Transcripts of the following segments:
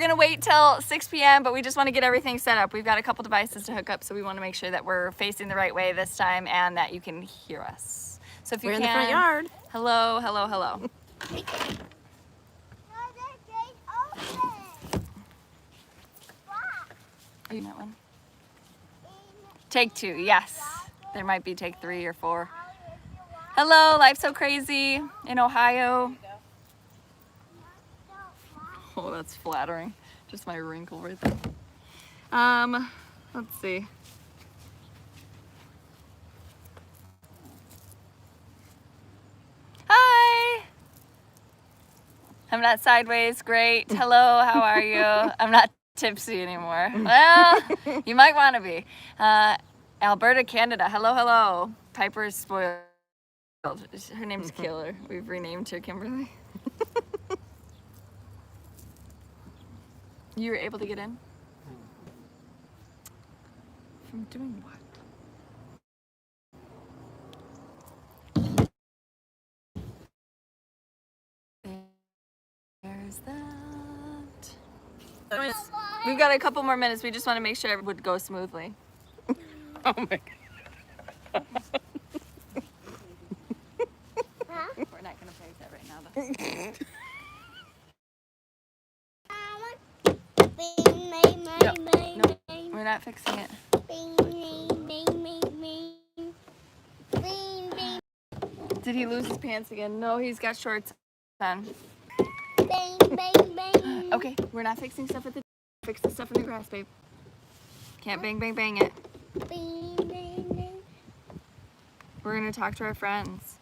gonna wait till 6 p.m., but we just want to get everything set up. We've got a couple devices to hook up, so we want to make sure that we're facing the right way this time and that you can hear us. So if you We're can, in the front yard. Hello, hello, hello. Are you in that one? Take 2, yes. There might be take 3 or 4. Hello, life's so crazy in Ohio. Oh, that's flattering. Just my wrinkle right there. Let's see. Hi. I'm not sideways. Great. Hello, how are you? I'm not tipsy anymore. Well, you might want to be. Alberta, Canada. Hello, hello. Piper's spoiled. Her name's Killer. We've renamed her Kimberly. You were able to get in? From doing what? There's that. We've got a couple more minutes. We just want to make sure it would go smoothly. Oh my God. We're not going to fix that right now, though. No, we're not fixing it. Did he lose his pants again? No, he's got shorts on. Okay, we're not fixing stuff at the... Fix the stuff in the grass, babe. Can't bang, bang, bang it. We're going to talk to our friends.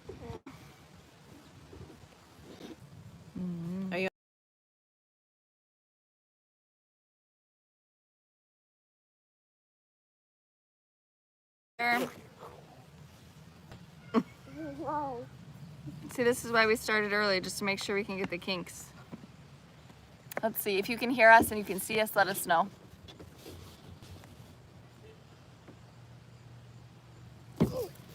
Are you? See, this is why we started early, just to make sure we can get the kinks. Let's see, if you can hear us and you can see us, let us know.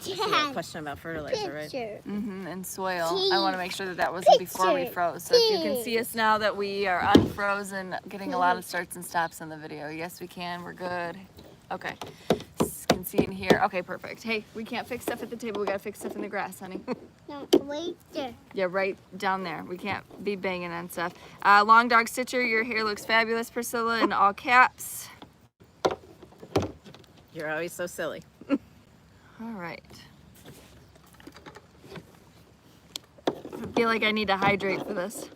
Yeah. Question about fertilizer, right? And soil. I want to make sure that that wasn't before we froze. So if you can see us now that we are unfrozen, getting a lot of starts and stops in the video. Yes, we can. We're good. Okay. Can see and hear. Okay, perfect. Hey, we can't fix stuff at the table. We got to fix stuff in the grass, honey. No, right there. Yeah, right down there. We can't be banging on stuff. Long Dog Stitcher, your hair looks fabulous, Priscilla, in all caps. You're always so silly. All right. I feel like I need to hydrate for this.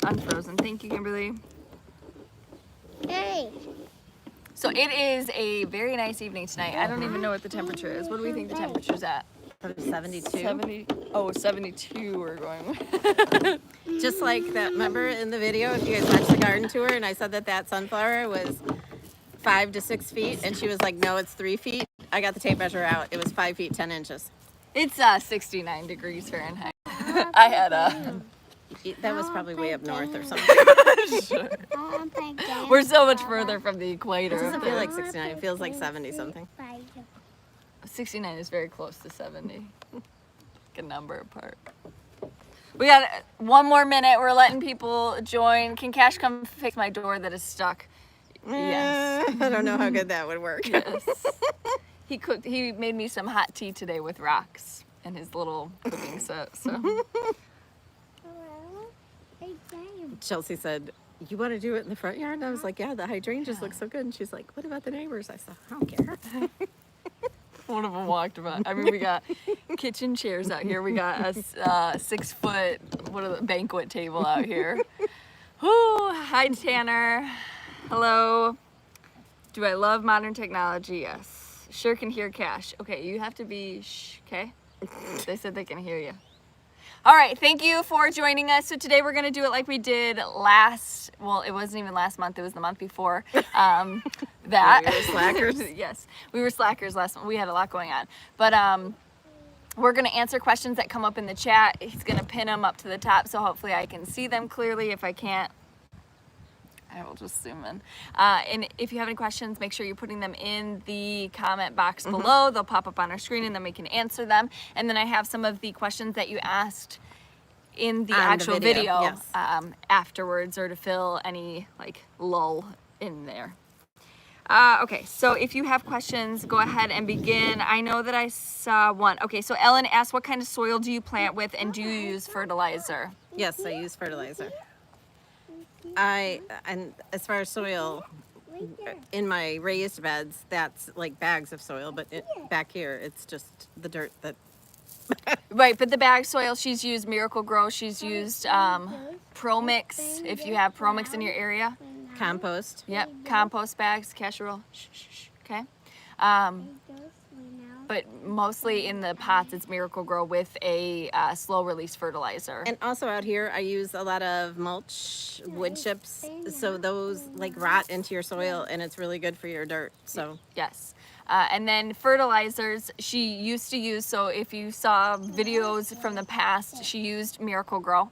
Unfrozen. Thank you, Kimberly. Hey. So it is a very nice evening tonight. I don't even know what the temperature is. What do we think the temperature's at? 72. 70. Oh, 72 we're going with. Just like that, remember in the video, if you guys watched the garden tour, and I said that that sunflower was 5 to 6 feet, and she was like, no, it's 3 feet. I got the tape measure out. It was 5 feet, 10 inches. It's 69 degrees Fahrenheit. I had a... That was probably way up north or something. Sure. We're so much further from the equator. It doesn't feel like 69. It feels like 70 something. 69 is very close to 70. Like a number apart. We got 1 more minute. We're letting people join. Can Cash come fix my door that is stuck? Yes. I don't know how good that would work. Yes. He made me some hot tea today with rocks in his little cooking set. So. Chelsea said, you want to do it in the front yard? And I was like, yeah, the hydrangeas look so good. And she's like, what about the neighbors? I said, I don't care. One of them walked about. I mean, we got kitchen chairs out here. We got a 6-foot banquet table out here. Whoo! Hi, Tanner. Hello. Do I love modern technology? Yes. Sure can hear Cash. Okay, you have to be shh, okay? They said they can hear you. All right, thank you for joining us. So today we're gonna do it like we did well, it wasn't even last month, it was the month before. That. Yeah, we were slackers. Yes, we were slackers last month. We had a lot going on. But we're gonna answer questions that come up in the chat. He's gonna pin them up to the top, so hopefully I can see them clearly. If I can't, I will just zoom in. And if you have any questions, make sure you're putting them in the comment box below. They'll pop up on our screen and then we can answer them. And then I have some of the questions that you asked in the On the actual video, video, yes. afterwards, or to fill any like lull in there. Okay, so if you have questions, go ahead and begin. I know that I saw one. Okay, so Ellen asked, what kind of soil do you plant with, and do you use fertilizer? Yes, I use fertilizer. And as far as soil, in my raised beds, that's like bags of soil, but back here, it's just the dirt that. Right, but the bag soil, she's used Miracle Grow. She's used Pro Mix, if you have Pro Mix in your area. Compost. Yep, compost bags, casserole. Shh, shh, shh, okay. But mostly in the pots, it's Miracle Grow with a slow release fertilizer. And also out here, I use a lot of mulch, wood chips, so those like rot into your soil, and it's really good for your dirt. So Yes. And then fertilizers, she used to use, so if you saw videos from the past, she used Miracle Grow.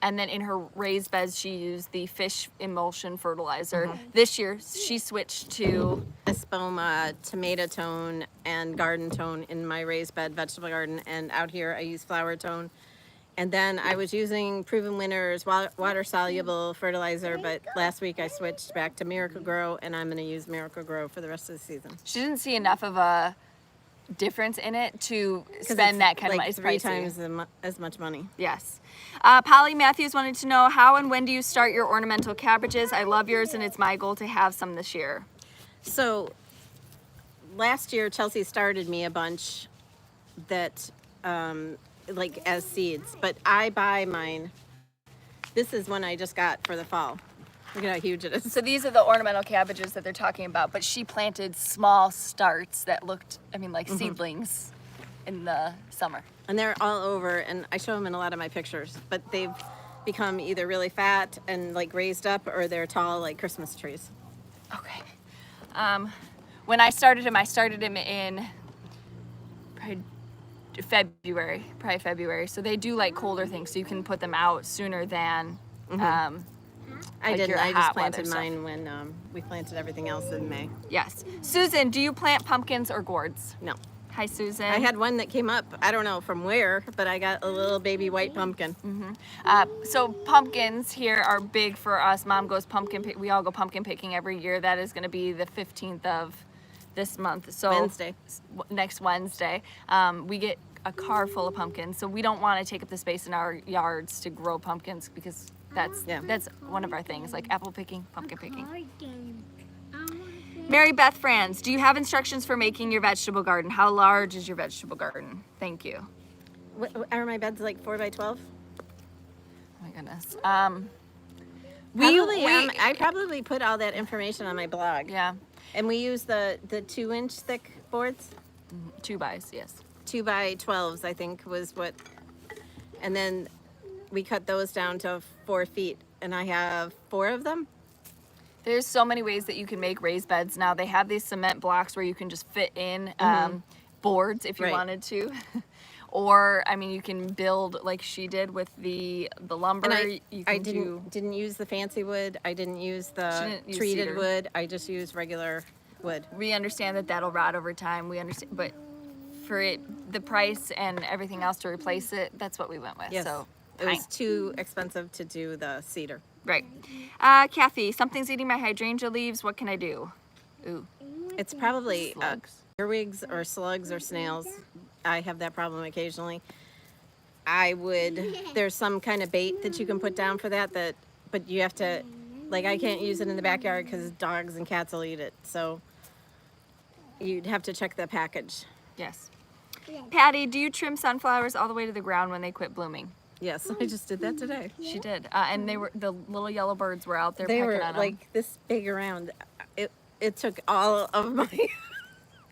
And then in her raised beds, she used the fish emulsion fertilizer. This year, she switched to Espoma, tomato tone, and garden tone in my raised bed vegetable garden, and out here I use flower tone. And then I was using Proven Winners water soluble fertilizer, but last week I switched back to Miracle Grow, and I'm going to use Miracle Grow for the rest of the season. she didn't see enough of a difference in it to 'Cause spend it's that kind like of money. It's 3 pricey. times as much money. Yes. Polly Matthews wanted to know, how and when do you start your ornamental cabbages? I love yours, and it's my goal to have some this year. So last year Chelsea started me a bunch that like as seeds, but I buy mine. This is one I just got for the fall. Look at how huge it is. So these are the ornamental cabbages that they're talking about, but she planted small starts that looked, I mean, like seedlings in the summer. And they're all over, and I show them in a lot of my pictures, but they've become either really fat and like raised up, or they're tall like Christmas trees. Okay. When I started him in probably February. So they do like colder things, so you can put them out sooner than I like didn't. your I just hot planted weather mine when we planted everything else in May. Yes. Susan, do you plant pumpkins or gourds? No. Hi, Susan. I had one that came up, I don't know from where, but I got a little baby white pumpkin. So pumpkins here are big for us. Mom goes we all go pumpkin picking every year. That is going to be the 15th of this month. So Wednesday. Next Wednesday. We get a car full of pumpkins. So we don't want to take up the space in our yards to grow pumpkins, because that's one of our things, like apple picking, pumpkin picking. Mary Beth Franz, do you have instructions for making your vegetable garden? How large is your vegetable garden? Thank you. Are my beds like 4 by 12? Oh my goodness. I probably put all that information on my blog. Yeah, And we use the 2-inch thick boards. 2x, yes. 2 by 12s, I think was what. And then we cut those down to 4 feet, and I have 4 of them. There's so many ways that you can make raised beds now. They have these cement blocks where you can just fit in boards if you Right. wanted to. Or, I mean, you can build like she did with the lumber. And you I can didn't use the fancy wood. I didn't use the didn't use treated cedar. wood. I just used regular wood. We understand that that'll rot over time. We understand, but for the price and everything else to replace it, that's what we went with. Yes. So It fine. was too expensive to do the cedar. Right. Kathy, something's eating my hydrangea leaves. What can I do? Ooh, It's probably slugs. earwigs or slugs or snails. I have that problem occasionally. There's some kind of bait that you can put down for that, but you have to, like, I can't use it in the backyard because dogs and cats will eat it. So you'd have to check the package. Yes. Patty, do you trim sunflowers all the way to the ground when they quit blooming? Yes, I just did that today. She did. And the little yellow birds were out there They pecking were on them. like this big around. It took all of my.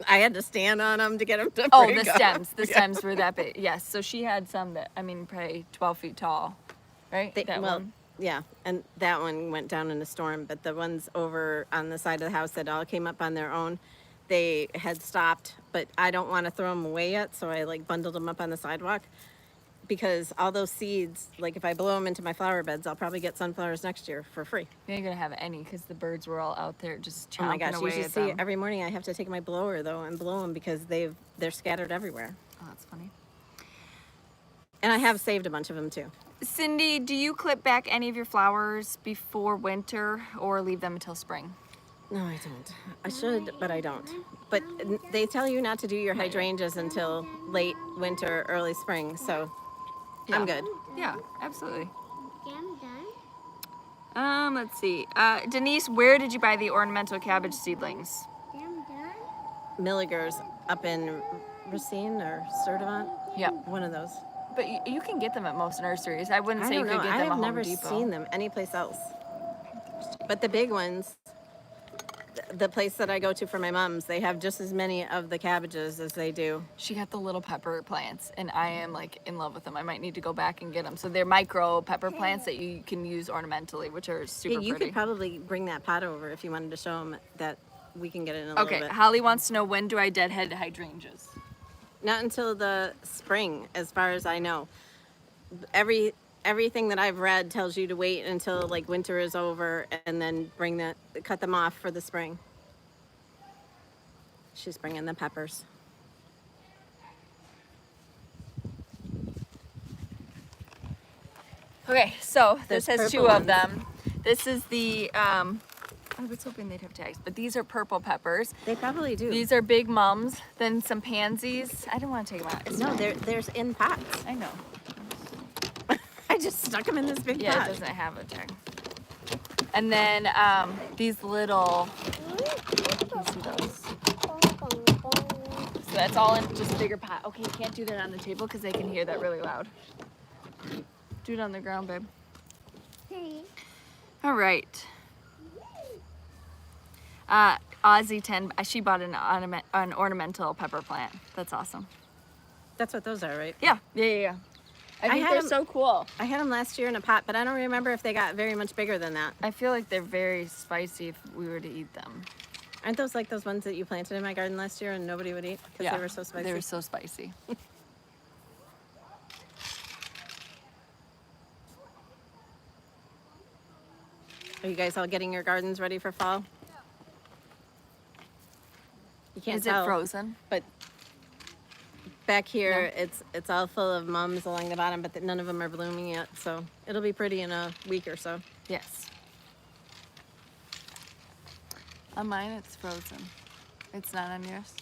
I had to stand on them to get them to. Oh, break the up. stems. The stems were that big. Yes. So she had some that, I mean, probably 12 feet tall, right? That one. Yeah, and that one went down in a storm, but the ones over on the side of the house that all came up on their own, they had stopped, but I don't want to throw them away yet, so I like bundled them up on the sidewalk, because all those seeds, like if I blow them into my flower beds, I'll probably get sunflowers next year for free. You ain't gonna have any because the birds were all out there just chomping Oh my gosh, you away should at see them. every morning I have to take my blower though and blow them because they're scattered everywhere. Oh, that's funny. And I have saved a bunch of them too. Cindy, do you clip back any of your flowers before winter or leave them until spring? No, I don't. I should, but I don't. But they tell you not to do your hydrangeas until late winter, early spring, so I'm good. Yeah, absolutely. I'm done. Let's see. Denise, where did you buy the ornamental cabbage seedlings? I'm done. Milligers up in Racine or Sturdivant. Yep. One of those. But you can get them at most nurseries. I wouldn't I say you don't could know. get I them have at Home never Depot. seen them anyplace else. But the big ones, the place that I go to for my mom's, they have just as many of the cabbages as they do. She got the little pepper plants, and I am like in love with them. I might need to go back and get them. So they're micro pepper plants that you can use ornamentally, which are super Yeah, you pretty. could probably bring that pot over if you wanted to show them that we can get it in a little Okay, bit. Holly wants to know, when do I deadhead hydrangeas? Not until the spring, as far as I know. Everything that I've read tells you to wait until like winter is over and then cut them off for the spring. She's bringing the peppers. Okay, so this There's has two purple of them. This is the, I was hoping they'd have tags, but these are purple peppers. They probably do. These are big mums, then some pansies. I don't want to take them out. It's No, fine. there's in pots. I know. I just stuck them in this big Yeah, pot. it doesn't have a tag. And then these little, you see those? So that's all in just a bigger pot. Okay, you can't do that on the table because they can hear that really loud. Do it on the ground, babe. Hey. All right. Ozzy 10, she bought an ornamental pepper plant. That's awesome. That's what those are, right? Yeah. I think had they're them- so cool. I had them last year in a pot, but I don't remember if they got very much bigger than that. I feel like they're very spicy if we were to eat them. Aren't those like those ones that you planted in my garden last year and nobody would eat because they were so spicy? They were so spicy. Are you guys all getting your gardens ready for fall? You can't Is it tell, frozen? but back here it's all full of mums along the bottom, but none of them are blooming yet. So it'll be pretty in a week or so. Yes. On mine, it's frozen. It's not on yours?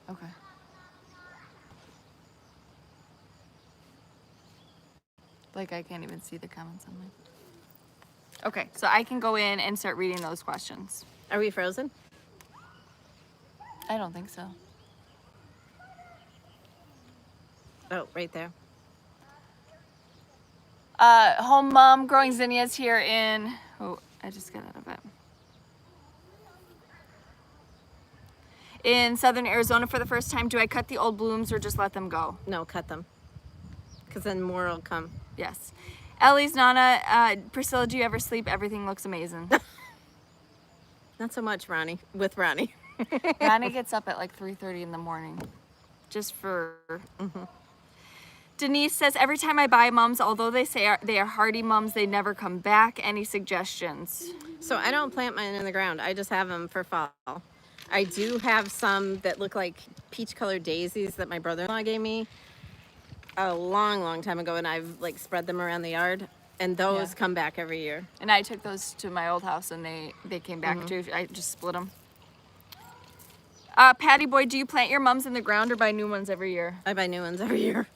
Okay. Like, I can't even see the comments on mine. Okay, so I can go in and start reading those questions. Are we frozen? I don't think so. Oh, right there. Home mom growing zinnias here in, oh, I just got out of it. In southern Arizona for the first time. Do I cut the old blooms or just let them go? No, cut them. Because then more will come. Yes. Ellie's Nana, Priscilla, do you ever sleep? Everything looks amazing. Not so much, Ronnie. With Ronnie. Ronnie gets up at like 3:30 in the morning. Just for... Denise says, every time I buy mums, although they say they are hardy mums, they never come back. Any suggestions? So I don't plant mine in the ground. I just have them for fall. I do have some that look like peach-colored daisies that my brother-in-law gave me a long, long time ago, and I've like spread them around the yard, and those Yeah. come back every year. And I took those to my old house and they came back too. I just split them. Patty Boy, do you plant your mums in the ground or buy new ones every year? I buy new ones every year.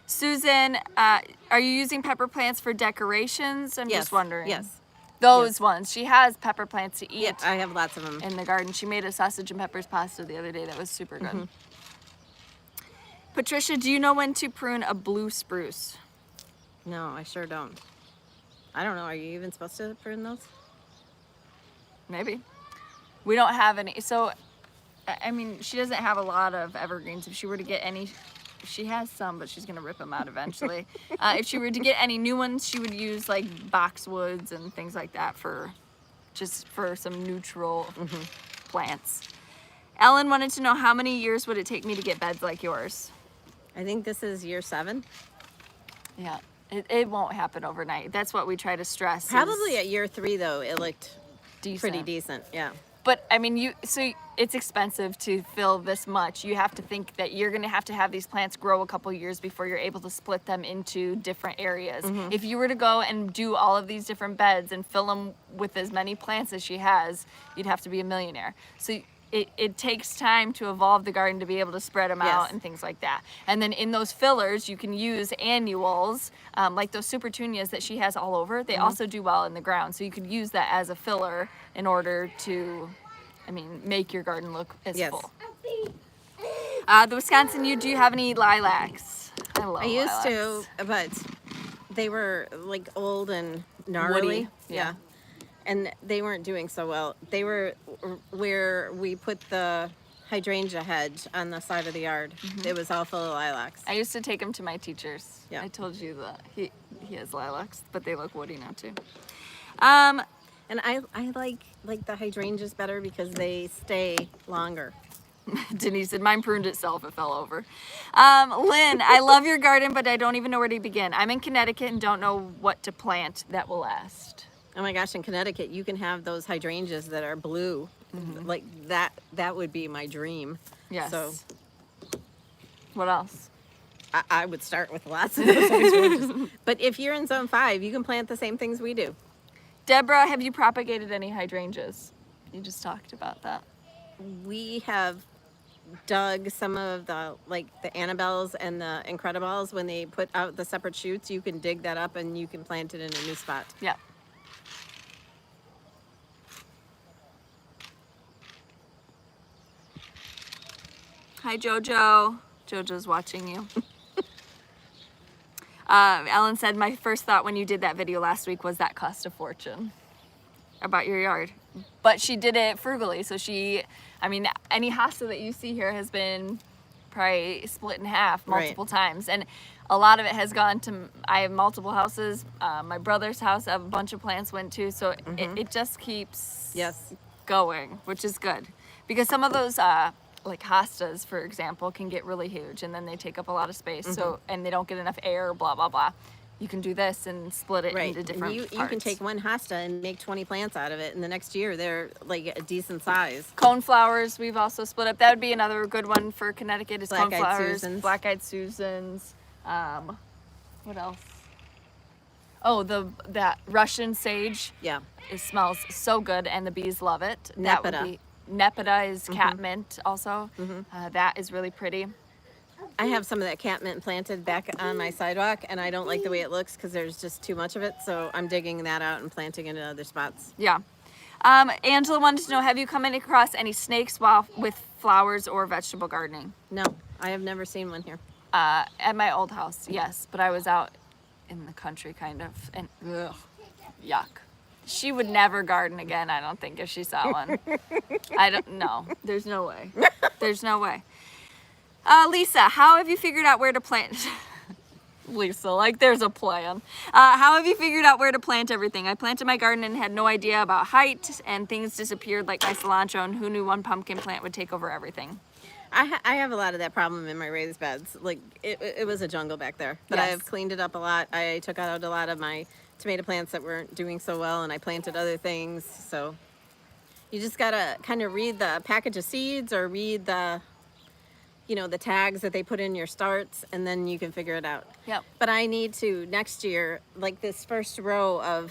Susan, are you using pepper plants for decorations? I'm Yes, just wondering. yes. Those ones. She has pepper plants to eat Yeah, I have lots of them. in the garden. She made a sausage and peppers pasta the other day. That was super good. Patricia, do you know when to prune a blue spruce? No, I sure don't. I don't know. Are you even supposed to prune those? Maybe. We don't have any. So, I mean, she doesn't have a lot of evergreens. If she were to get any, she has some, but she's going to rip them out eventually. If she were to get any new ones, she would use like boxwoods and things like that for some neutral plants. Ellen wanted to know, how many years would it take me to get beds like yours? I think this is year 7. Yeah, it won't happen overnight. That's what we try to stress. Probably at year 3 though, it looked decent. pretty decent. Yeah. But I mean, it's expensive to fill this much. You have to think that you're going to have these plants grow a couple years before you're able to split them into different areas. If you were to go and do all of these different beds and fill them with as many plants as she has, you'd have to be a millionaire. So it takes time to evolve the garden to be able to spread them out and things like that. And then in those fillers, you can use annuals, like those supertunias that she has all over. They also do well in the ground. So you could use that as a filler in order to, I mean, make your garden look as full. The Wisconsin, do you have any lilacs? I used to, but they were like old and gnarly. Woody. Yeah. And they weren't doing so well. They were where we put the hydrangea hedge on the side of the yard. It was all full of lilacs. I used to take him to my teachers. Yeah. I told you that he has lilacs, but they look woody now too. And I like the hydrangeas better because they stay longer. Denise said, mine pruned itself, it fell over. Lynn, I love your garden, but I don't even know where to begin. I'm in Connecticut and don't know what to plant that will last. Oh my gosh, in Connecticut, you can have those hydrangeas that are blue. Like that would be my dream. Yes. So What else? I would start with lots of those hydrangeas. But if you're in zone 5, you can plant the same things we do. Deborah, have you propagated any hydrangeas? You just talked about that. We have dug some of the Annabelles and the Incredibles. When they put out the separate shoots, you can dig that up and you can plant it in a new spot. Yeah. Hi, Jojo. Jojo's watching you. Ellen said, my first thought when you did that video last week was that cost a fortune about your yard. But she did it frugally. So I mean, any hosta that you see here has been probably split in half multiple times. And a lot of it has gone to, I have multiple houses. My brother's house, I have a bunch of plants went to. So it just keeps going, which is good. Because some of those, like hostas, for example, can get really huge and then they take up a lot of space. So, and they don't get enough air, blah, blah, blah. You can do this and split it into different parts. You can take one hosta and make 20 plants out of it, and the next year they're like a decent size. Coneflowers, we've also split up. That would be another good one for Connecticut is Black-eyed coneflowers, Susans. black-eyed Susans. What else? Oh, that Russian sage. Yeah. It smells so good, and the bees love it. Nepeta. That would be, Nepeta is catmint also. That is really pretty. I have some of that catmint planted back on my sidewalk, and I don't like the way it looks because there's just too much of it. So I'm digging that out and planting it in other spots. Yeah. Angela wanted to know, have you come across any snakes with flowers or vegetable gardening? No, I have never seen one here. At my old house, yes, but I was out in the country kind of, and yuck. She would never garden again, I don't think, if she saw one. I don't know. There's no way. There's no way. Lisa, how have you figured out where to plant? Lisa, like there's a plan. How have you figured out where to plant everything? I planted my garden and had no idea about height, and things disappeared like my cilantro, and who knew one pumpkin plant would take over everything? I have a lot of that problem in my raised beds. Like it was a jungle back there, but I have cleaned it up a lot. I took out a lot of my tomato plants that weren't doing so well, and I planted other things. So you just gotta kind of read the package of seeds or read the the tags that they put in your starts, and then you can figure it out. Yep. But I need to, next year, like this first row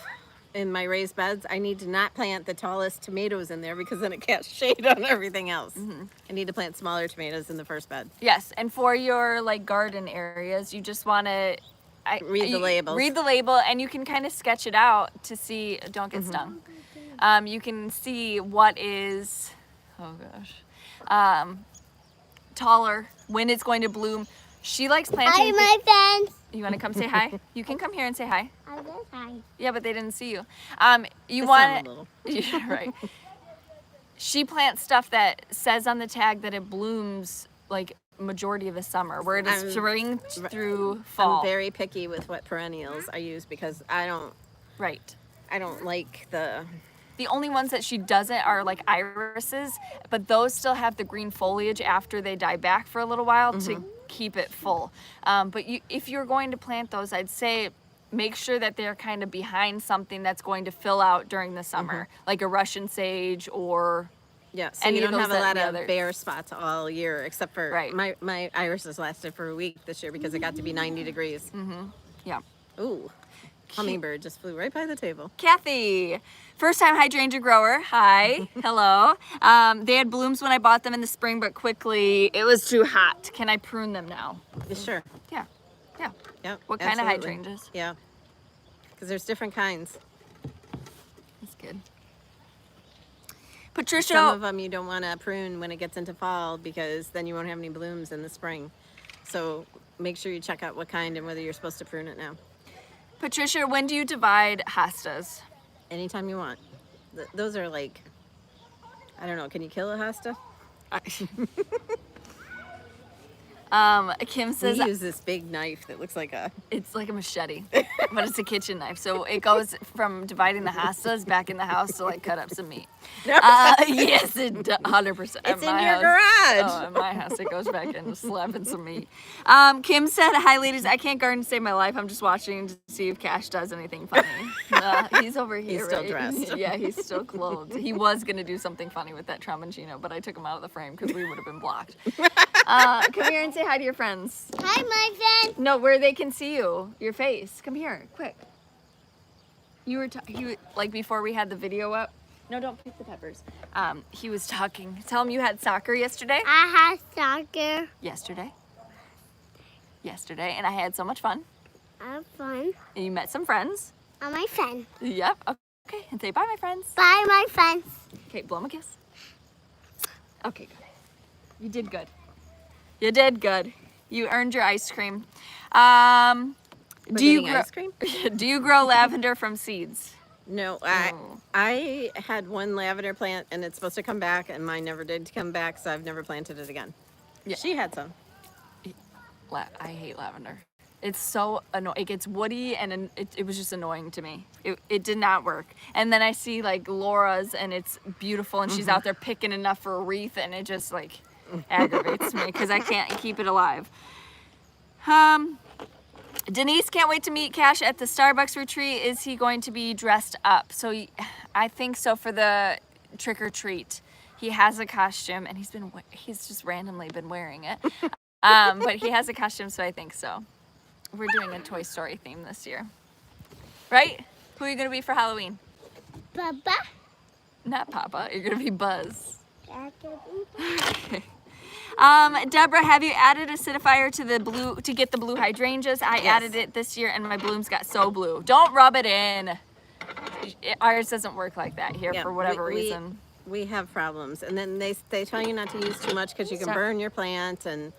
in my raised beds, I need to not plant the tallest tomatoes in there because then it casts shade on everything else. I need to plant smaller tomatoes in the first bed. Yes, and for your like garden areas, you just want to Read the labels. Read the label, and you can kind of sketch it out to see. Don't get stung. You can see what is, oh gosh, taller, when it's going to bloom. She likes planting. Hi, my friends. You want to come say hi? You can come here and say hi. I guess hi. Yeah, but they didn't see you. You I sound want a little. Yeah, right. She plants stuff that says on the tag that it blooms like majority of the summer, where it is spring through fall. I'm very picky with what perennials I use because I don't like The only ones that she doesn't are like irises, but those still have the green foliage after they die back for a little while to keep it full. But if you're going to plant those, I'd say make sure that they're kind of behind something that's going to fill out during the summer, like a Russian sage or Yeah, so Any you of don't have a those lot the of others. bare spots all year, except for Right. my irises lasted for a week this year because it got to be 90 degrees. Yeah. Ooh, hummingbird just flew right by the table. Kathy, first time hydrangea grower. Hi, hello. They had blooms when I bought them in the spring, but quickly it was too hot. Can I prune them now? Yeah, sure. Yeah, yeah. Yep. What kind of absolutely. hydrangeas? Yeah, because there's different kinds. That's good. Some Patricia, of them you don't want to prune when it gets into fall because then you won't have any blooms in the spring. So make sure you check out what kind and whether you're supposed to prune it now. Patricia, when do you divide hostas? Anytime you want. Those are like, I don't know, can you kill a hosta? Kim We says use this big knife that looks like a... it's like a machete, but it's a kitchen knife. So it goes from dividing the hostas back in the house to like cut up some meat. Yes, it 100%. It's in your garage. Oh, in my house, it goes back in slapping some meat. Kim said, "Hi, ladies. I can't garden to save my life. I'm just watching to see if Cash does anything funny." He's over here. He's still right? dressed. Yeah, he's still clothed. He was gonna do something funny with that Trombonchino, but I took him out of the frame because we would have been blocked. Come here and say hi to your friends. Hi, my friend. No, where they can see you, your face. Come here, quick. You were like before we had the video up. No, don't pick the peppers. He was talking. Tell him you had soccer yesterday. I had soccer. Yesterday, and I had so much fun. I had fun. And you met some friends. I'm my friend. Yep. Okay. And say bye, my friends. Bye, my friends. Okay, blow him a kiss. Okay, good. You did good. You did good. You earned your ice cream. Do you grow ice cream? Do you grow lavender from seeds? No, Oh. I had one lavender plant and it's supposed to come back and mine never did come back, so I've never planted it again. Yeah. She had some. I hate lavender. It's so annoying. It gets woody and it was just annoying to me. It did not work. And then I see like Laura's and it's beautiful and she's out there picking enough for a wreath and it just like aggravates me because I can't keep it alive. Denise can't wait to meet Cash at the Starbucks retreat. Is he going to be dressed up? So I think so for the trick or treat. He has a costume and he's just randomly been wearing it. But he has a costume, so I think so. We're doing a Toy Story theme this year. Right? Who are you going to be for Halloween? Papa. Not Papa. You're going to be Buzz. Okay. Deborah, have you added acidifier to the blue to get the blue hydrangeas? I added it this year and my blooms got so blue. Don't rub it in. Ours doesn't work like that here Yeah, for whatever reason. We have problems, and then they tell you not to use too much because you can Stop. burn your plant, and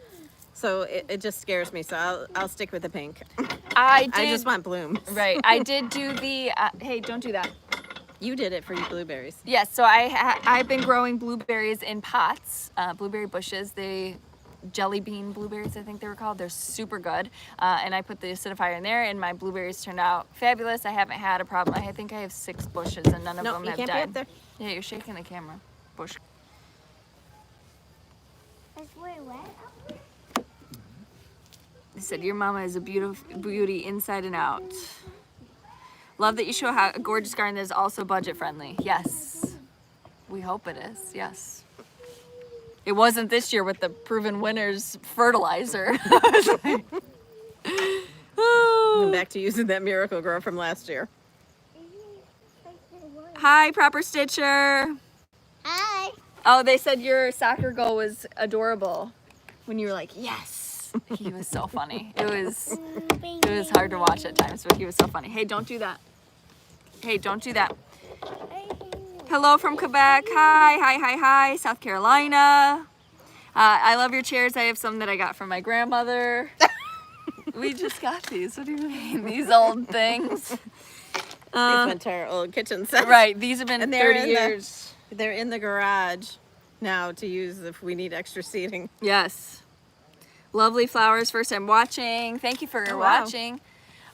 so it just scares me. So I'll stick with the pink. I I just want blooms. Right. I did do the, hey, don't do that. You did it for your blueberries. Yes, so I've been growing blueberries in pots, blueberry bushes. They jelly bean blueberries, I think they were called. They're super good. And I put the acidifier in there and my blueberries turned out fabulous. I haven't had a problem. I think I have 6 bushes and none of No, them you have can't died. be up there. Yeah, you're shaking the camera. Bush. It's way wet. They said your mama is a beauty inside and out. Love that you show how a gorgeous garden that is also budget friendly. Yes. We hope it is. Yes. It wasn't this year with the proven winners fertilizer. I'm back to using that Miracle Grow from last year. Hi, Proper Stitcher. Hi. Oh, they said your soccer goal was adorable when you were like, yes. He was so funny. It was hard to watch at times, but he was so funny. Hey, don't do that. Hey, don't do that. Hello from Quebec. Hi, South Carolina. I love your chairs. I have some that I got from my grandmother. We just got these. What do you mean? These old things. These went to our old kitchen set. Right. These have been And 30 years. They're in the garage now to use if we need extra seating. Yes. Lovely flowers. First time watching. Thank you for wow. watching.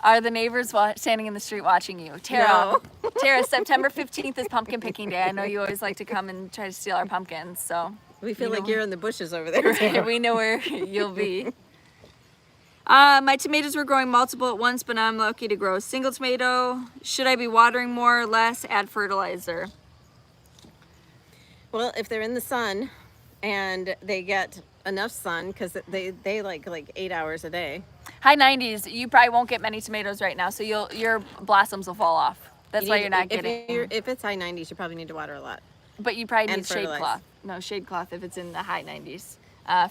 Are the neighbors standing in the street watching you? Tara, No. Tara, September 15th is pumpkin picking day. I know you always like to come and try to steal our pumpkins, so. We feel You like know. you're in the bushes over there. We know where you'll be. My tomatoes were growing multiple at once, but now I'm lucky to grow a single tomato. Should I be watering more or less? Add fertilizer. Well, if they're in the sun and they get enough sun, because they like 8 hours a day. High 90s. You probably won't get many tomatoes right now, so your blossoms will fall off. That's why you're not getting. If it's high 90s, you probably need to water a lot. But you probably and need shade fertilize. cloth. No, shade cloth if it's in the high 90s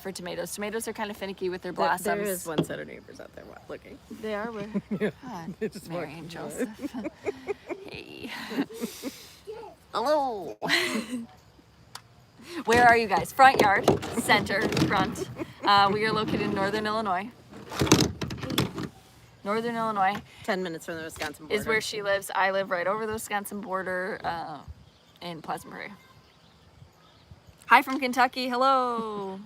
for tomatoes. Tomatoes are kind of finicky with their blossoms. There is one set of neighbors out there looking. They are. God, Just Mary walking and by. Joseph. Hey. Hello. Where are you guys? Front yard, center, front. We are located in Northern Illinois. Northern Illinois 10 minutes from the Wisconsin border. is where she lives. I live right over the Wisconsin border in Pleasant Prairie. Hi from Kentucky. Hello.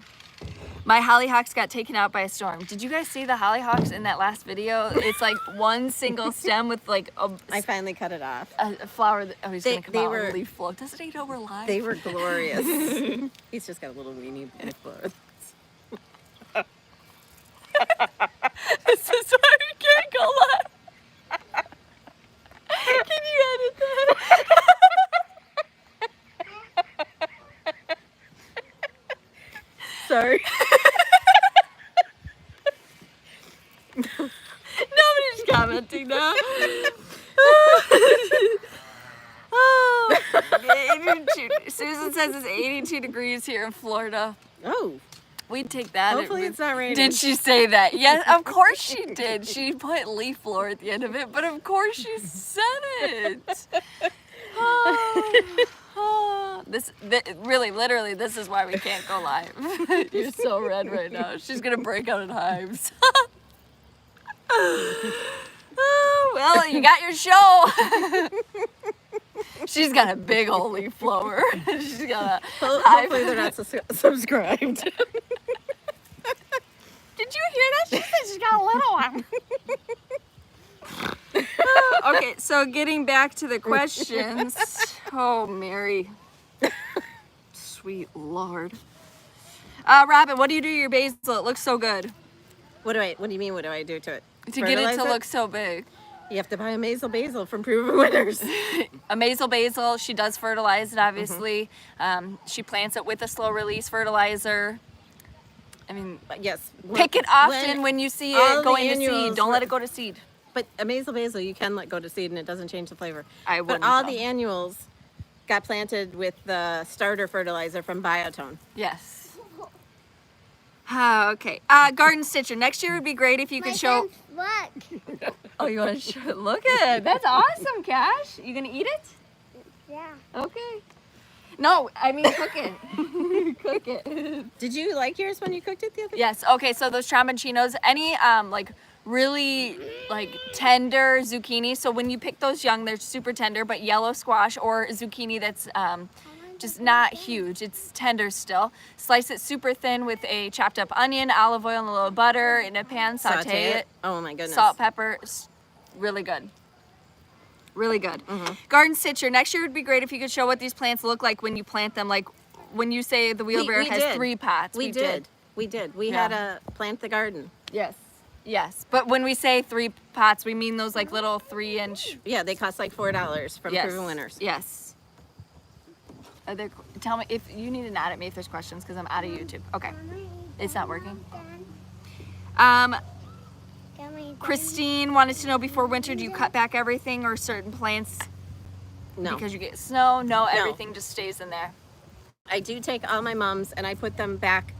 My hollyhocks got taken out by a storm. Did you guys see the hollyhocks in that last video? It's like one single stem with like I finally cut it off. a flower. That, oh, he's gonna come they out were- and leaf float. Doesn't he know we're live? They were glorious. He's just got a little weenie leaf blower. This is why we can't go live. Can you edit that? Sorry. Nobody's commenting now. Oh, 82. Susan says it's 82 degrees here in Florida. Oh, We'd take that. hopefully it's not raining. Did she say that? Yes, of course she did. She put leaf blower at the end of it, but of course she said it. Really, literally, this is why we can't go live. You're so red right now. She's gonna break out in hives. Oh, well, you got your show. She's got a big old leaf blower. She's got a hive. Hopefully they're not subscribed. Did you hear that? She said she's got a little one. Okay, so getting back to the questions. Oh, Mary. Sweet Lord. Robin, what do you do to your basil? It looks so good. What do you mean? What do I do to it? To get it Fertilize to look so big. You have to buy a Basil from Proven Winners. A basil, she does fertilize it, obviously. She plants it with a slow release fertilizer. I mean, Yes. pick it often when you see all it the going to seed. annuals Don't let were- it go to seed. But a basil you can let go to seed and it doesn't change the flavor. I But wouldn't, all though. the annuals got planted with the starter fertilizer from Biotone. Yes. Okay. Garden Stitcher. Next year would be great if you could show. Look. Oh, you want to show? Look at it. That's awesome, Cash. You gonna eat it? Yeah. Okay. No, I mean cook it. Cook it. Did you like yours when you cooked it the other day? Yes. Okay. So those tramancinos, any like really like tender zucchini. So when you pick those young, they're super tender. But yellow squash or zucchini that's just not huge. It's tender still. Slice it super thin with a chopped up onion, olive oil, and a little butter in a pan. Saute it. Oh my goodness. Salt, pepper, really good. Really good. Garden Stitcher, next year would be great if you could show what these plants look like when you plant them. Like when you say the wheelbarrow we has did. 3 pots. We did. We did. We Yeah. had a plant the garden. Yes. Yes. But when we say 3 pots, we mean those like little 3-inch. Yeah, they cost like $4 from Yes. Proven Winners. Yes. Are there, tell me if you need to nod at me if there's questions because I'm out of YouTube. Okay. It's not working. Christine wanted to know before winter, do you cut back everything or certain plants No. because you get snow? No, everything just stays in there. I do take all my mums and I put them back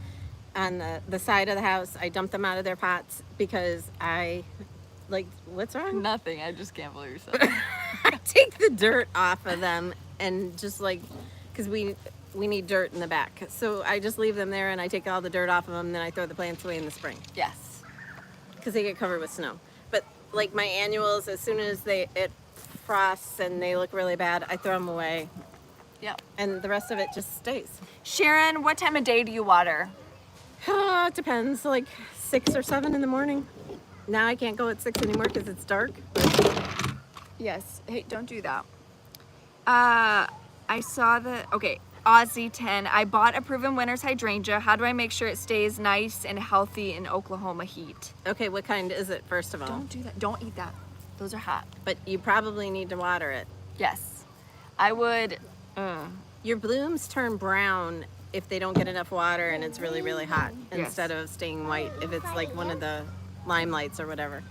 on the side of the house. I dump them out of their pots because I, like, what's wrong? Nothing. I just can't believe yourself. I take the dirt off of them and just like, because we need dirt in the back. So I just leave them there and I take all the dirt off of them and then I throw the plants away in the spring Yes. because they get covered with snow. But like my annuals, as soon as it frosts and they look really bad, I throw them away Yep. and the rest of it just stays. Sharon, what time of day do you water? It depends, like 6 or 7 in the morning. Now I can't go at 6 anymore because it's dark. Yes. Hey, don't do that. I saw okay, Aussie 10. I bought a Proven Winners hydrangea. How do I make sure it stays nice and healthy in Oklahoma heat? Okay, what kind is it, first of all? Don't do that. Don't eat that. Those are hot. But you probably need to water it. Yes. I would, Your blooms turn brown if they don't get enough water and it's really, really hot, Yes. instead of staying white if it's like one of the limelights or whatever.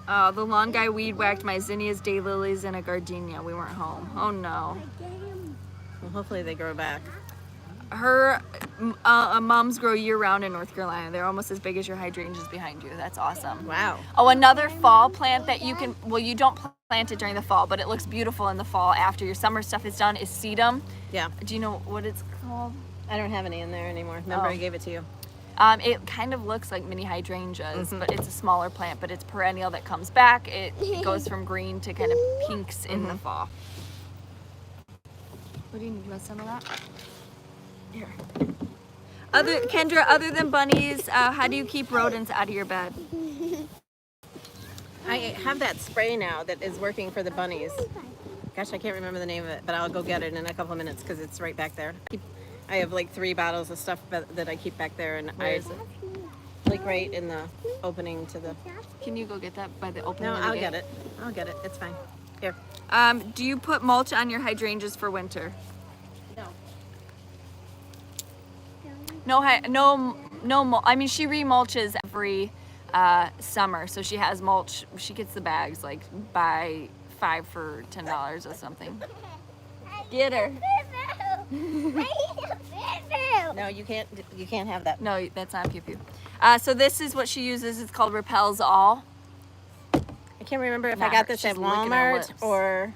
The lawn guy weed whacked my zinnias, daylilies, and a gardenia. We weren't home. Oh no. Well, hopefully they grow back. Her mums grow year round in North Carolina. They're almost as big as your hydrangeas behind you. That's awesome. Wow. Oh, another fall plant that you can, well, you don't plant it during the fall, but it looks beautiful in the fall after your summer stuff is done, is sedum. Yeah. Do you know what it's called? I don't have any in there anymore. Remember, Oh. I gave it to you. It kind of looks like mini hydrangeas, but it's a smaller plant, but it's perennial that comes back. It goes from green to kind of pinks in the fall. What do you need? You want some of that? Here. Kendra, other than bunnies, how do you keep rodents out of your bed? I have that spray now that is working for the bunnies. Gosh, I can't remember the name of it, but I'll go get it in a couple of minutes because it's right back there. I have like 3 bottles of stuff that I keep back there, and Where is it? like right in the opening to the. Can you go get that by the opening? No, of the I'll gate? get it. I'll get it. It's fine. Here. Do you put mulch on your hydrangeas for winter? No. I mean, she remulches every summer, so she has mulch. She gets the bags, like buy 5 for $10 or something. Get her. No, you can't. You can't have that. No, that's not pew pew. So this is what she uses. It's called Repels All. I can't remember if I Not got her. this She's at licking her Walmart lips. or.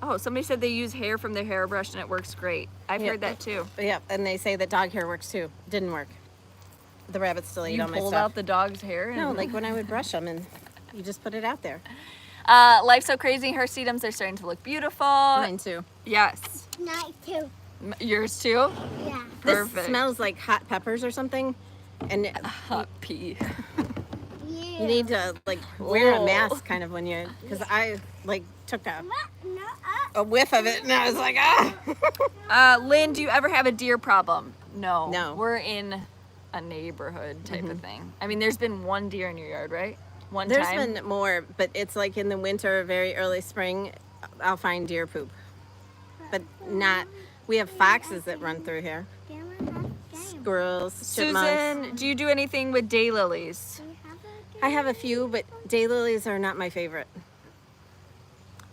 Oh, somebody said they use hair from their hairbrush and it works great. I've Yeah. heard that too. Yeah, and they say that dog hair works too. Didn't work. The rabbits still eat You all my pulled stuff. out the dog's hair? No, And... like when I would brush them, and you just put it out there. Life's so crazy. Her sedums are starting to look beautiful. Mine too. Yes. Night too. Yours too? Yeah. Perfect. This smells like hot peppers or something, and Hot pea. you need to like wear Oh. a mask kind of when you, because I like took No, a whiff of it and I was like, ah. Lynn, do you ever have a deer problem? No. No. We're in a neighborhood type of thing. I mean, there's been one deer in your yard, right? One There's time? been more, but it's like in the winter, very early spring, I'll find deer poop, but not. We have foxes that run through here, squirrels, chipmunks. Susan, do you do anything with daylilies? I have a few, but daylilies are not my favorite.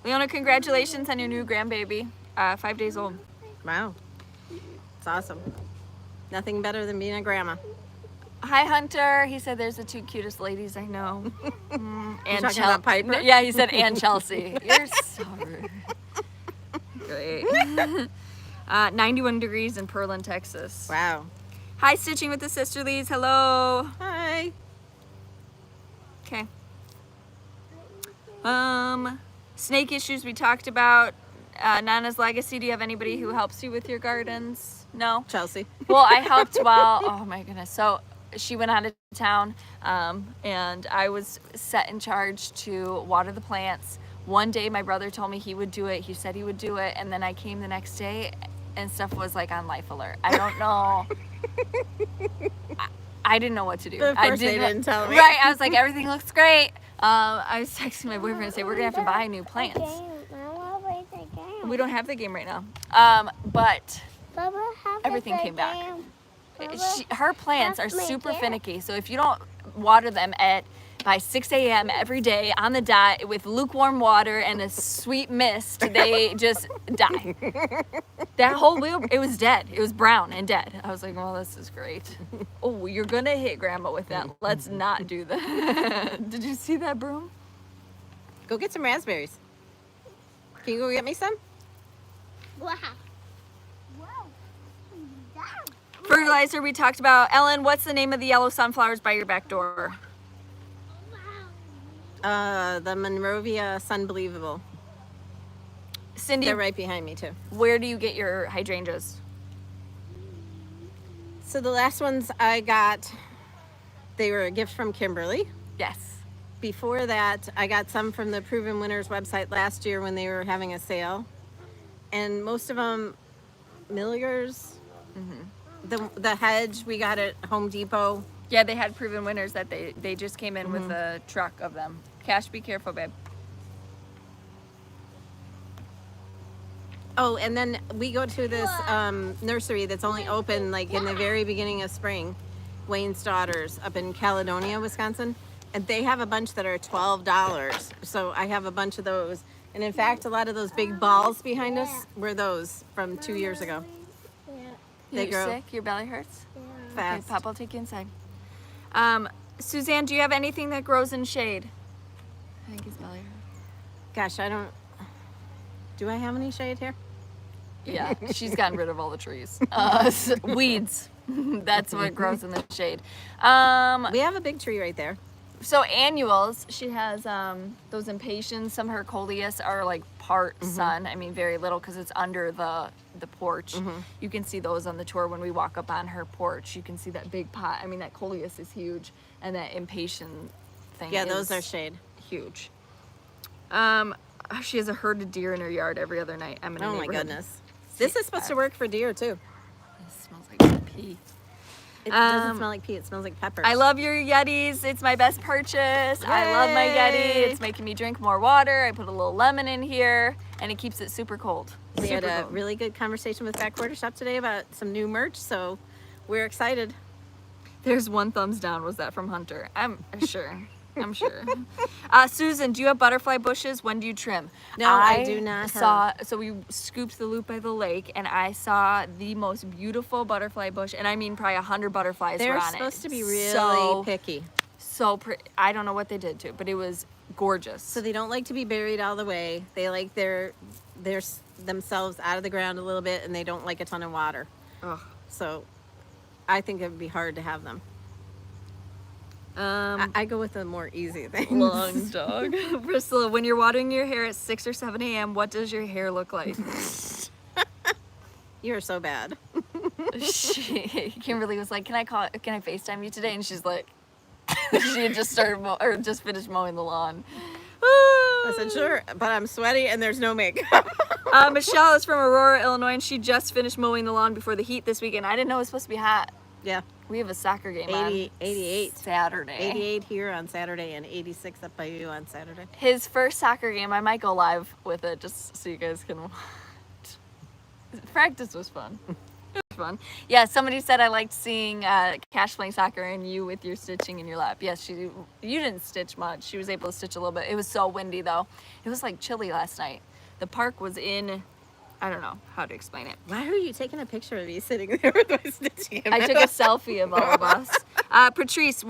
Leona, congratulations on your new grandbaby. 5 days old. Wow, it's awesome. Nothing better than being a grandma. Hi, Hunter. He said there's the 2 cutest ladies I know. And talking about Piper? No, yeah, he said and Chelsea. You're so rude. Great. 91 degrees in Pearland, Texas. Wow. Hi, Stitching with the Sisterlies. Hello. Hi. Okay. Snake issues we talked about. Nana's legacy. Do you have anybody who helps you with your gardens? No. Chelsea. Well, I helped while, oh my goodness. So she went out of town, and I was set in charge to water the plants. One day my brother told me he would do it. He said he would do it. And then I came the next day and stuff was like on life alert. I don't know. I didn't know what to do. Of course they didn't tell me. Right. I was like, everything looks great. I was texting my boyfriend and say, we're going to have to buy new plants. We don't have the game right now. But everything came back. Her plants are super finicky. So if you don't water them by 6 a.m. every day on the dot with lukewarm water and a sweet mist, they just die. That whole wheel, it was dead. It was brown and dead. I was like, well, this is great. Oh, you're going to hit Grandma with that. Let's not do that. Did you see that broom? Go get some raspberries. Can you go get me some? Wow. Fertilizer we talked about. Ellen, what's the name of the yellow sunflowers by your back door? The Monrovia Sunbelievable. Cindy, They're right behind me too. where do you get your hydrangeas? So the last ones I got, they were a gift from Kimberly. Yes. Before that, I got some from the Proven Winners website last year when they were having a sale. And most of them, Milligers. The hedge we got at Home Depot. Yeah, they had proven winners that they just came in with a truck of them. Cash, be careful, babe. Oh, and then we go to this nursery that's only open like in the very beginning of spring, Wayne's Daughters up in Caledonia, Wisconsin. And they have a bunch that are $12. So I have a bunch of those. And in fact, a lot of those big balls behind us were those from 2 years ago. Yeah. They You're grow sick? Your belly hurts? Yeah. Okay, fast. Pop, I'll take you inside. Suzanne, do you have anything that grows in shade? I think his belly hurts. Gosh, I don't. Do I have any shade here? Yeah, she's gotten rid of all the trees. Weeds. That's what grows in the shade. We have a big tree right there. So annuals, she has those impatiens. Some of her coleus are like part sun. I mean, very little because it's under the porch. You can see those on the tour when we walk up on her porch. You can see that big pot. I mean, that coleus is huge, and that impatient thing. Yeah, is those are shade. huge. She has a herd of deer in her yard every other night. I'm in a Oh my neighborhood. goodness. This is supposed to work for deer too. It smells like pee. It doesn't smell like pee. It smells like peppers. I love your Yetis. It's my best purchase. I love my Yeti. Yay. It's making me drink more water. I put a little lemon in here, and it keeps it super cold. We had Super a cold. really good conversation with Backwater Shop today about some new merch, so we're excited. There's one thumbs down. Was that from Hunter? I'm sure. I'm sure. Susan, do you have butterfly bushes? When do you trim? No, I do not So we scooped the loop by the lake, and I saw the most beautiful butterfly bush, and I mean probably 100 butterflies They're were on supposed it. to be really so, picky. So pretty. I don't know what they did to it, but it was gorgeous. So they don't like to be buried all the way. They like their themselves out of the ground a little bit, and they don't like a ton of water. Ugh. So I think it would be hard to have them. Um, I go with the more easy things. long dog. Priscilla, when you're watering your hair at 6 or 7 a.m., what does your hair look like? You're so bad. Kimberly was like, can I FaceTime you today? And she's like, she had just started just finished mowing the lawn. I said, sure, but I'm sweaty and there's no makeup. Michelle is from Aurora, Illinois, and she just finished mowing the lawn before the heat this weekend. I didn't know it was supposed to be hot. Yeah, We have a soccer game 88. on Saturday. 88 here on Saturday and 86 up by you on Saturday. His first soccer game, I might go live with it just so you guys can watch. Practice was fun. It was fun. Yeah, somebody said I liked seeing Cash playing soccer and you with your stitching in your lap. Yes, you didn't stitch much. She was able to stitch a little bit. It was so windy though. It was like chilly last night. The park was in, I don't know how to explain it. Why are you taking a picture of me sitting there with my stitching? I took a selfie of all of us. Patrice,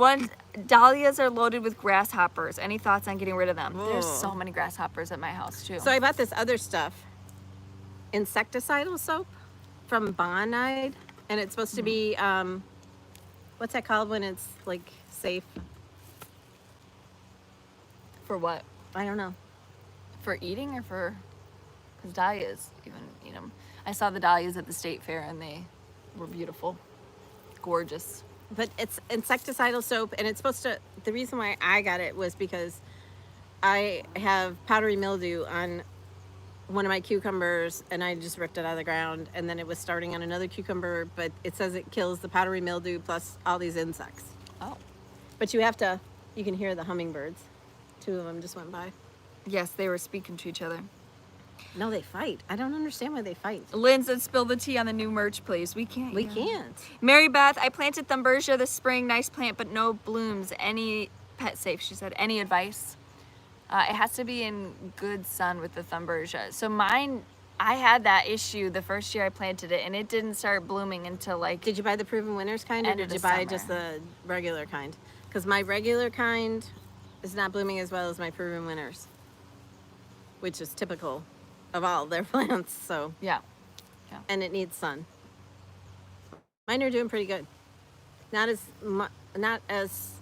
dahlias are loaded with grasshoppers. Any thoughts on getting rid of them? There's Oh. so many grasshoppers at my house too. So I bought this other stuff, insecticidal soap from Bonide, and it's supposed to be, what's that called when it's like safe? For what? I don't know. For eating or for? Because dahlias even eat them. I saw the dahlias at the state fair and they were beautiful, gorgeous. But it's insecticidal soap, and it's supposed to, the reason why I got it was because I have powdery mildew on one of my cucumbers, and I just ripped it out of the ground, and then it was starting on another cucumber, but it says it kills the powdery mildew plus all these insects. Oh. But you can hear the hummingbirds. 2 of them just went by. Yes, they were speaking to each other. No, they fight. I don't understand why they fight. Lynn said, spill the tea on the new merch, please. We can't. We yeah. can't. Mary Beth, I planted Thumbergia this spring. Nice plant, but no blooms. Any pet safe, she said. Any advice? It has to be in good sun with the Thumbergia. So mine, I had that issue the first year I planted it, and it didn't start blooming until like... Did you buy the Proven Winners kind, or End of did you the buy summer. just the regular kind? Because my regular kind is not blooming as well as my Proven Winners, which is typical of all their plants. So, Yeah. and it needs sun. Mine are doing pretty good. Not as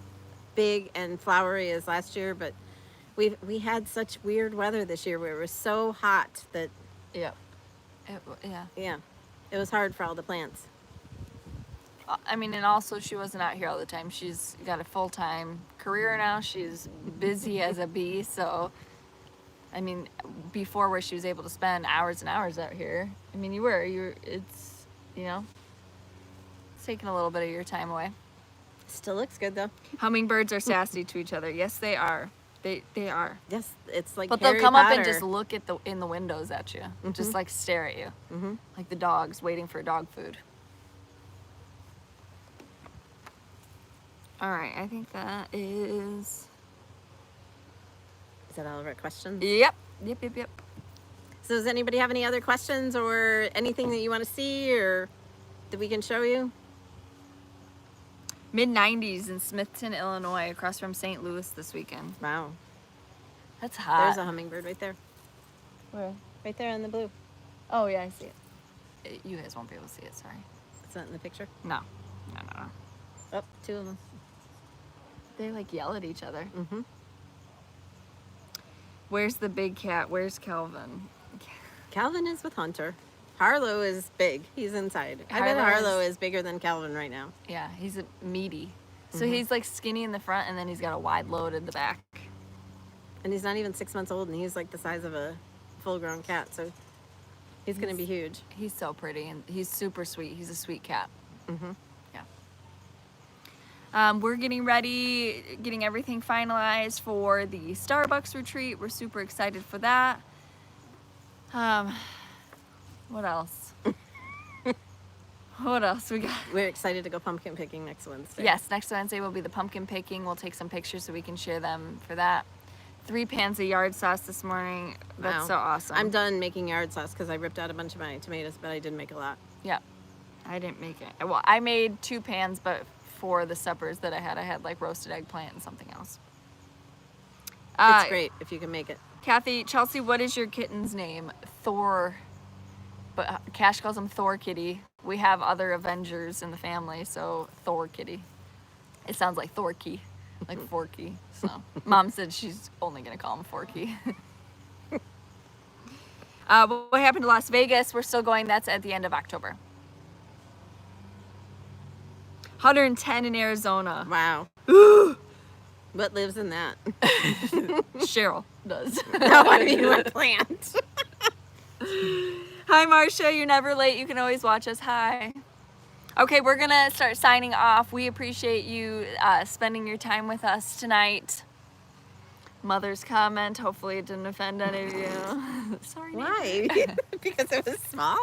big and flowery as last year, but we had such weird weather this year where it was so hot that Yeah. yeah, it was hard for all the plants. I mean, and also she wasn't out here all the time. She's got a full-time career now. She's busy as a bee. So, I mean, before where she was able to spend hours and hours out here. I mean, it's taking a little bit of your time away. Still looks good though. Hummingbirds are sassy to each other. Yes, they are. They are. Yes, it's like But Harry they'll come up and Potter. just look at in the windows at you, just like stare at you, Mm-hmm. like the dogs waiting for dog food. All right, I think that is. Is that all of our questions? Yep. So does anybody have any other questions or anything that you want to see or that we can show you? Mid-90s in Smithton, Illinois, across from St. Louis this weekend. Wow. That's hot. There's a hummingbird right there. Where? Right there in the blue. Oh yeah, I see it. You guys won't be able to see it. Sorry. It's not in the picture. No. Oh, two of them. They like yell at each other. Mm-hmm. Where's the big cat? Where's Calvin? Calvin is with Hunter. Harlow is big. He's inside. I bet Harlow is bigger than Calvin right now. Yeah, he's a meaty. So he's like skinny in the front, and then he's got a wide load in the back. And he's not even 6 months old, and he's like the size of a full-grown cat. So he's going to be huge. He's so pretty, and he's super sweet. He's a sweet cat. Mm-hmm. Yeah. We're getting ready, getting everything finalized for the Starbucks retreat. We're super excited for that. What else? What else we got? We're excited to go pumpkin picking next Wednesday. Yes, next Wednesday will be the pumpkin picking. We'll take some pictures so we can share them for that. 3 pans of yard sauce this morning. That's Wow. so awesome. I'm done making yard sauce because I ripped out a bunch of my tomatoes, but I did make a lot. Yeah. I didn't make it. Well, I made 2 pans, but for the suppers that I had like roasted eggplant and something else. It's great if you can make it. Kathy, Chelsea, what is your kitten's name? Thor. But Cash calls him Thor Kitty. We have other Avengers in the family, so Thor Kitty. It sounds like Thorky, like Forky. So Mom said she's only gonna call him Forky. What happened to Las Vegas? We're still going. That's at the end of October. 110 in Arizona. Wow. What lives in that? Cheryl does. No, I mean what plant? Hi, Marcia. You're never late. You can always watch us. Hi. Okay, we're going to start signing off. We appreciate you spending your time with us tonight. Mother's comment. Hopefully it didn't offend any of you. Sorry. Why? Because it was small?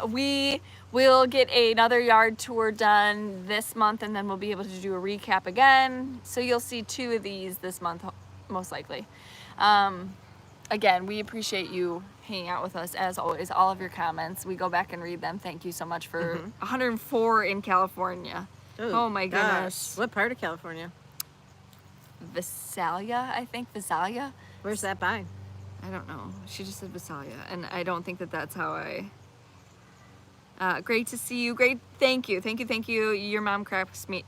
We will get another yard tour done this month, and then we'll be able to do a recap again. So you'll see 2 of these this month, most likely. Again, we appreciate you hanging out with us, as always. All of your comments, we go back and read them. Thank you so much for 104 in California. Ooh, oh my gosh. goodness. What part of California? Visalia, I think. Visalia? Where's that by? I don't know. She just said Visalia, and I don't think that that's how I... great to see you. Great. Thank you. Your mom cracks me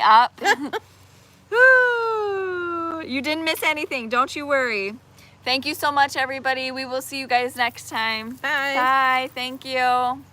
up. You didn't miss anything. Don't you worry. Thank you so much, everybody. We will see you guys next time. Bye. Bye. Thank you.